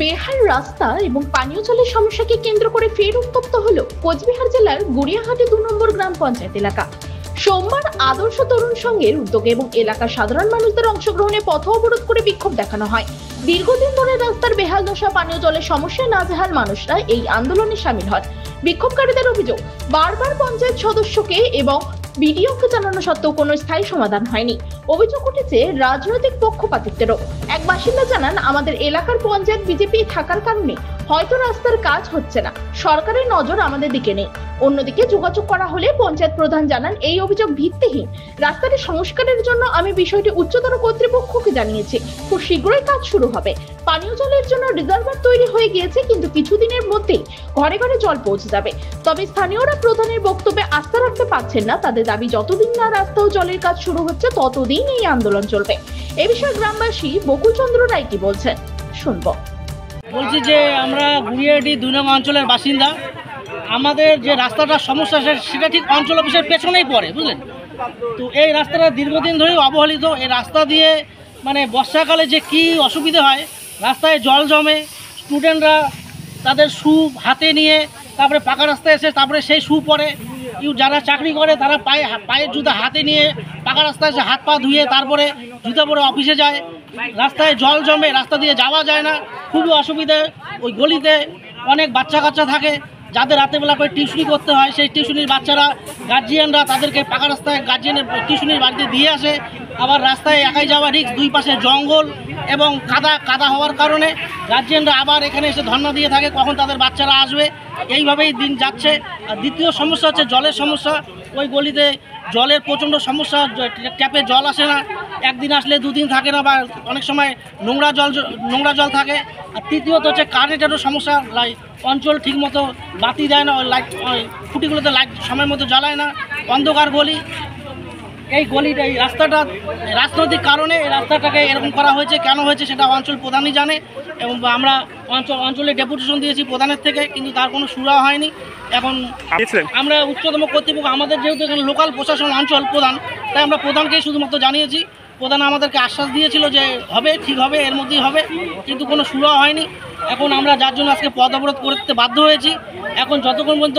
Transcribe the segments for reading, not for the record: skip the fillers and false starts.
বেহাল রাস্তা এবং পানীয় জলের সমস্যাকে কেন্দ্র করে ফের উত্তপ্ত হলো কোচবিহার জেলার গড়িয়াহাটি 2 নম্বর গ্রাম পঞ্চায়েত এলাকা। সোমবার আদর্শ তরুণ সংঘের উদ্যোগে এবং এলাকার সাধারণ মানুষদের অংশগ্রহণে পথ অবরোধ করে বিক্ষোভ দেখানো হয়। দীর্ঘদিন ধরে রাস্তার বেহাল দশা, পানীয় জলের সমস্যায় নাজেহাল মানুষরা এই আন্দোলনে সামিল হন। বিক্ষোভকারীদের অভিযোগ, বারবার পঞ্চায়েত সদস্যকে এবং বিডিওকে জানানো সত্ত্বেও কোনো স্থায়ী সমাধান হয়নি। অভিযোগ উঠেছে রাজনৈতিক পক্ষপাতিত্বেরও। এক বাসিন্দা জানান, আমাদের এলাকার পঞ্চায়েত বিজেপি থাকার কারণে হয়তো রাস্তার কাজ হচ্ছে না, সরকারের নজর আমাদের দিকে নেই। অন্যদিকে যোগাযোগ করা হলে পঞ্চায়েত প্রধান জানান, এই অভিযোগ ভিত্তিহীন। রাস্তাটি সংস্কারের জন্য আমি বিষয়টি উচ্চতর কর্তৃপক্ষকে জানিয়েছি, খুব শীঘ্রই কাজ শুরু হবে। পানীয় জলের জন্য রিজার্ভার তৈরি হয়ে গিয়েছে, কিন্তু কিছুদিনের মধ্যেই ঘরে ঘরে জল পৌঁছে যাবে। তবে স্থানীয়রা প্রধানের বক্তব্যে আস্থা রাখতে পারছেন না। তাদের দাবি, যতদিন না রাস্তা ও জলের কাজ শুরু হচ্ছে ততদিন এই আন্দোলন চলবে। এ বিষয়ে গ্রামবাসী বকুল চন্দ্র রায় কি বলছেন শুনবো। বলছি যে আমরা গড়িয়াহাটি 2 নং অঞ্চলের বাসিন্দা। আমাদের যে রাস্তাটার সমস্যা সেটা ঠিক অঞ্চল অফিসের পেছনেই পড়ে, বুঝলেন তো। এই রাস্তাটা দীর্ঘদিন ধরেই অবহেলিত। এই রাস্তা দিয়ে মানে বর্ষাকালে যে কি অসুবিধা হয়, রাস্তায় জল জমে, স্টুডেন্টরা তাদের শু হাতে নিয়ে তারপরে পাকা রাস্তায় এসে তারপরে সেই শু পরে। যারা চাকরি করে তারা পায়ের জুতা হাতে নিয়ে পাকা রাস্তায় এসে হাত পা ধুয়ে তারপরে জুতা পরে অফিসে যায়। রাস্তায় জল জমে, রাস্তা দিয়ে যাওয়া যায় না, খুবই অসুবিধে। ওই গলিতে অনেক বাচ্চা কাচ্চা থাকে যাদের রাতেবেলা করে টিউশনি করতে হয়। সেই টিউশনির বাচ্চারা, গার্জিয়ানরা তাদেরকে পাকা রাস্তায় গার্জিয়ানের টিউশনির বাড়িতে দিয়ে আসে। আবার রাস্তায় একাই যাওয়া রিস্ক, দুই পাশে জঙ্গল এবং কাদা হওয়ার কারণে গার্জিয়ানরা আবার এখানে এসে ধর্ণা দিয়ে থাকে কখন তাদের বাচ্চারা আসবে। এইভাবেই দিন যাচ্ছে। আর দ্বিতীয় সমস্যা হচ্ছে জলের সমস্যা। ওই গলিতে জলের প্রচণ্ড সমস্যা, ট্যাপে জল আসে না, একদিন আসলে দুদিন থাকে না, বা অনেক সময় নোংরা জল থাকে। আর তৃতীয়ত হচ্ছে কারেন্টেরও সমস্যা। অঞ্চল ঠিকমতো বাতি দেয় না, লাইট খুঁটিগুলোতে লাইট সময় মতো জ্বালায় না, অন্ধকার গলি। এই গলিটা, এই রাস্তাটা রাজনৈতিক কারণে এই রাস্তাটাকে এরকম করা হয়েছে। কেন হয়েছে সেটা অঞ্চল প্রধানই জানে, এবং আমরা অঞ্চলে ডেপুটেশন দিয়েছি প্রধানের থেকে, কিন্তু তার কোনো সুরা হয়নি। এখন আমরা উচ্চতম কর্তৃপক্ষ, আমাদের যেহেতু এখানে লোকাল প্রশাসন অঞ্চল প্রধান, তাই আমরা প্রধানকেই শুধুমাত্র জানিয়েছি। প্রধান আমাদেরকে আশ্বাস দিয়েছিল যে হবে, ঠিক হবে, এর মধ্যেই হবে, কিন্তু কোনো সুরা হয়নি। এখন আমরা যার জন্য আজকে পথ অবরোধ করতে বাধ্য হয়েছি। এখন যতক্ষণ পর্যন্ত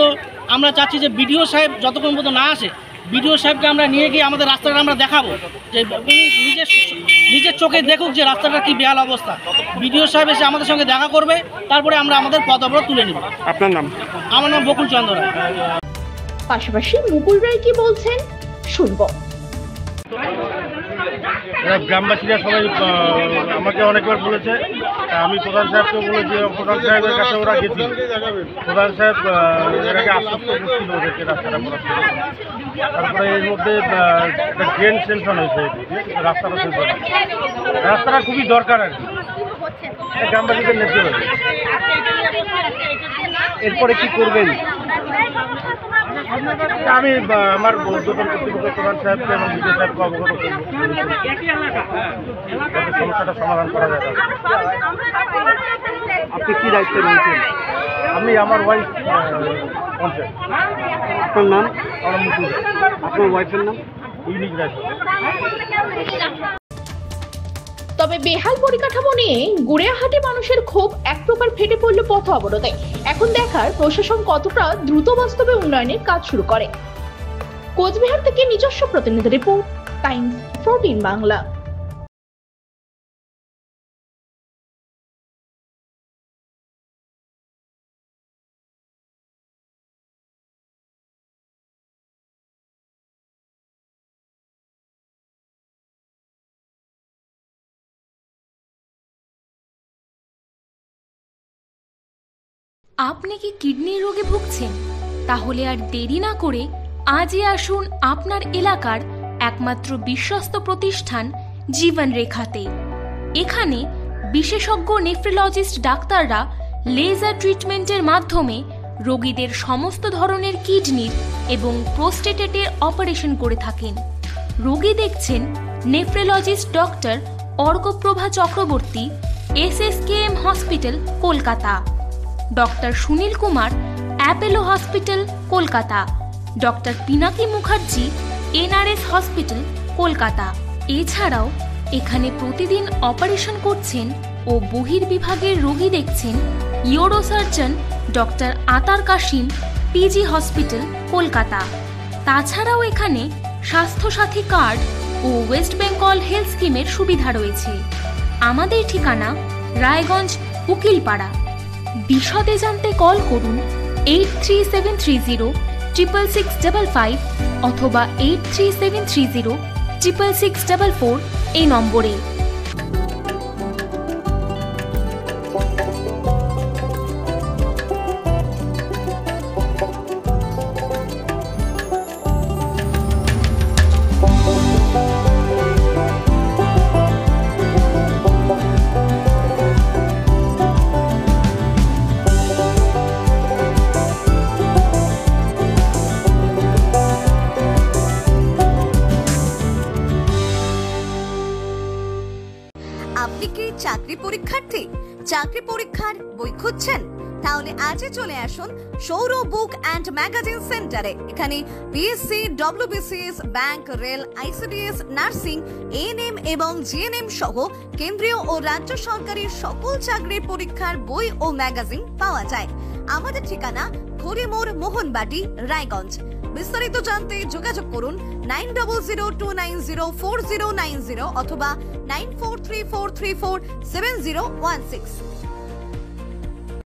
আমরা চাচ্ছি যে বিডিও সাহেব যতক্ষণ পর্যন্ত না আসে, বিডিও সাহেবকে আমরা নিয়ে গিয়ে আমাদের রাস্তাটা আমরা দেখাবো, যে নিজের চোখে দেখুক যে রাস্তাটার কি বেহাল অবস্থা। বিডিও সাহেব এসে আমাদের সঙ্গে দেখা করবে, তারপরে আমরা আমাদের পথ অবরোধ তুলে নেব। আপনার নাম? আমার নাম বকুল চন্দ্র রায়। পাশাপাশি মুকুল রায় কি বলছেন শুনবো। গ্রামবাসীরা সবাই আমাকে অনেকবার বলেছে, আমি প্রধান সাহেবকে বলেছি, প্রধান সাহেবের কাছে ওরা গেছিল। প্রধান সাহেব এর আগে আশ্বস্ত করছিল ওদেরকে রাস্তাটা করার জন্য। তারপরে এর মধ্যে একটা ড্রেন সেনশন হয়েছে, রাস্তাটা সেনশন। রাস্তাটা খুবই দরকার আর কি, গ্রামবাসীদের ন্যায্য হয়েছে। এরপরে কি করবেন? আমি আমার উদ্যোতন কর্তৃপক্ষ প্রধান সাহেবকে এবং বিডিও সাহেবকে অবগত করব, যাতে সমস্যাটা সমাধান করা যায়। আপনি কি দায়িত্বে রয়েছেন? আমি আমার ওয়াইফ পঞ্চায়েত। আপনার নাম? আমার মুকুল। আপনার ওয়াইফের নাম? ইউনিক রায়। তবে বেহাল পরিকাঠামো নিয়ে গড়িয়াহাটি মানুষের ক্ষোভ এক প্রকার ফেটে পড়ল পথ অবরোধে। এখন দেখার প্রশাসন কতটা দ্রুত বাস্তবে উন্নয়নের কাজ শুরু করে। কোচবিহার থেকে নিজস্ব প্রতিনিধি রিপোর্ট, টাইমস 14 বাংলা। আপনি কি কিডনি রোগে ভুগছেন? তাহলে আর দেরি না করে আজই আসুন আপনার এলাকার একমাত্র বিশ্বস্ত প্রতিষ্ঠান জীবন রেখাতে। এখানে বিশেষজ্ঞ নেফ্রোলজিস্ট ডাক্তাররা লেজার ট্রিটমেন্টের মাধ্যমে রোগীদের সমস্ত ধরনের কিডনির এবং প্রোস্টেটের অপারেশন করে থাকেন। রোগী দেখছেন nephrologist doctor Arkaprava Chakraborty, SSKM hospital, Kolkata. Doctor Sunil Kumar, Apollo hospital, Kolkata. Doctor Pinaki Mukherjee, NRS hospital, Kolkata. এছাড়াও এখানে প্রতিদিন অপারেশন করছেন ও বহির্বিভাগের রোগী দেখছেন ইউরোসার্জন ডক্টর আতার কাশিম, পিজি হসপিটাল, কলকাতা। তাছাড়াও এখানে স্বাস্থ্যসাথী কার্ড ও ওয়েস্ট বেঙ্গল হেলথ স্কিমের সুবিধা রয়েছে। আমাদের ঠিকানা রায়গঞ্জ, উকিলপাড়া। বিশদে জানতে কল করুন 8373066655 অথবা 8373066644 এই নম্বরে। আপনি কি চাকরি পরীক্ষার্থী? চাকরি পরীক্ষার বই খুঁজছেন? তাহলে আজই চলে আসুন সৌর বুক অ্যান্ড ম্যাগাজিন সেন্টারে। এখানে BSc, WBCS, bank, rail, ICDS, nursing, ANM এবং জিএনএম সহ কেন্দ্রীয় ও রাজ্য সরকারের সকল চাকরির পরীক্ষার বই ও ম্যাগাজিন পাওয়া যায়। আমাদের ঠিকানা ঘড়িমোড়, মোহনবাটি, রায়গঞ্জ। বিস্তারিত জানতে যোগাযোগ করুন 9002904090 অথবা 9434347016।